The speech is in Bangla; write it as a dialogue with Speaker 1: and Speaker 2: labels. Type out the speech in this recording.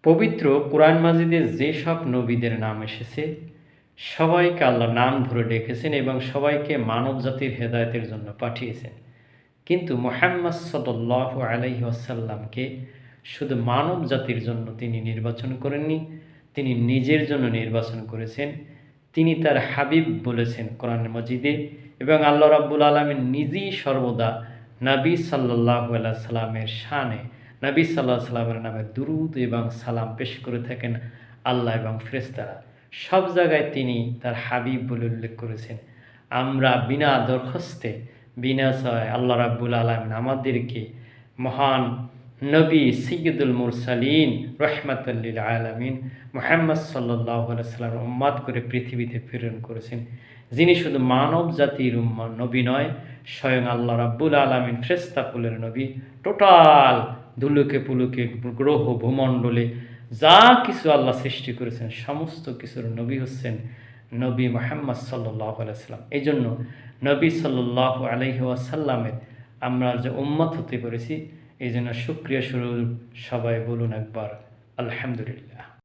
Speaker 1: পবিত্র কোরআন মাজিদে যেসব নবীদের নাম এসেছে সবাইকে আল্লাহ নাম ধরে ডেকেছেন এবং সবাইকে মানব জাতির হেদায়েতের জন্য পাঠিয়েছেন। কিন্তু মুহাম্মদ সাল্লাল্লাহু আলাইহি ওয়াসাল্লামকে শুধু মানব জাতির জন্য তিনি নির্বাচন করেননি, তিনি নিজের জন্য নির্বাচন করেছেন। তিনি তার হাবিব বলেছেন কোরআন মাজিদে, এবং আল্লাহ রাব্বুল আলামিন নিজেই সর্বদা নবী সাল্লাল্লাহু আলাইহি সাল্লামের শানে নবী সাল্লাল্লাহু আলাইহি সাল্লামের নামে দুরূদ এবং সালাম পেশ করে থাকেন আল্লাহ এবং ফেরেশতারা। সব জায়গায় তিনি তার হাবিব বলে উল্লেখ করেছেন। আমরা বিনা দরখাস্তে বিনা সহায় আল্লাহ রাব্বুল আলামিন আমাদেরকে মহান নবী সৈয়দুল মুরসালিন রহমাতুল লিল আলামিন মুহাম্মদ সাল্লাল্লাহু আলাইহি সাল্লামের উম্মত করে পৃথিবীতে প্রেরণ করেছেন, যিনি শুধু মানব জাতির নবী নয়, স্বয়ং আল্লাহ রাব্বুল আলামিন ফেরেশতাকুলের নবী। টোটাল ধুলুকে পুলুকে গ্রহ ভূমণ্ডলে যা কিছু আল্লাহ সৃষ্টি করেছেন সমস্ত কিছুর নবী হচ্ছেন নবী মুহাম্মদ সাল্লাল্লাহু আলাইহি সাল্লাম। এই জন্য নবী সাল্লাল্লাহু আলাইহি ওয়াসাল্লামের আমরা যে উম্মত হতে পেরেছি, এই জন্য শুকরিয়া স্বরূপ সবাই বলুন একবার আলহামদুলিল্লাহ।